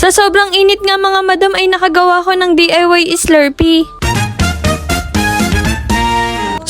Sa sobrang init nga mga madam ay nakagawa ko ng DIY Slurpee.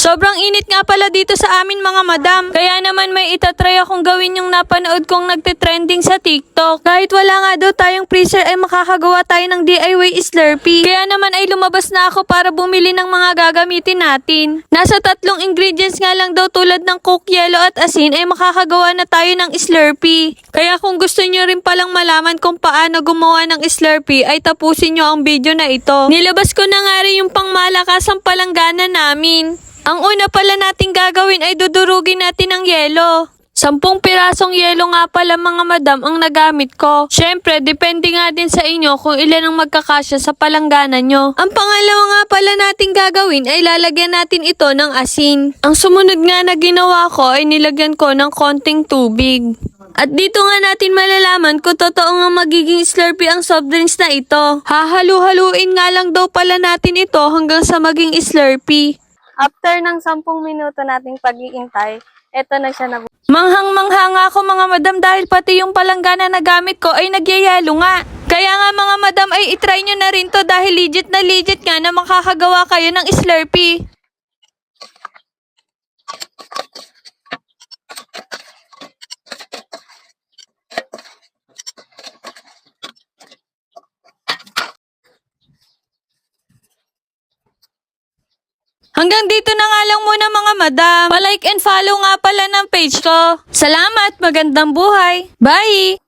Sobrang init nga pala dito sa amin mga madam. Kaya naman may itatry akong gawin yung napanood kong nagtitrending sa TikTok. Kahit wala nga daw tayong freezer ay makakagawa tayo ng DIY Slurpee. Kaya naman ay lumabas na ako para bumili ng mga gagamitin natin. Nasa 3 ingredients nga lang daw tulad ng Coke, yellow at asin ay makakagawa na tayo ng Slurpee. Kaya kung gusto nyo rin palang malaman kung paano gumawa ng Slurpee ay tapusin nyo ang video na ito. Nilabas ko na nga rin yung pangmalakasang palanggana namin. Ang una pala nating gagawin ay dudurugin natin ang yelo. 10 pirasong yelo nga pala mga madam ang nagamit ko. Syempre, depende nga din sa inyo kung ilan ang magkakasya sa palanggana nyo. Ang pangalawa nga pala nating gagawin ay lalagyan natin ito ng asin. Ang sumunod nga na ginawa ko ay nilagyan ko ng konting tubig. At dito nga natin malalaman kung totoo nga magiging Slurpee ang soft drinks na ito. Hahalu-haluin nga lang daw pala natin ito hanggang sa maging Slurpee. After ng 10 minuto nating pag-iintay, eto na siya na. Manghang-mangha nga ako mga madam dahil pati yung palanggana na gamit ko ay nagyayalo nga. Kaya nga mga madam ay itry nyo na rin to dahil legit nga na makakagawa kayo ng Slurpee. Hanggang dito na nga lang muna mga madam. Pa-like and follow nga pala ng page ko. Salamat, magandang buhay. Bye!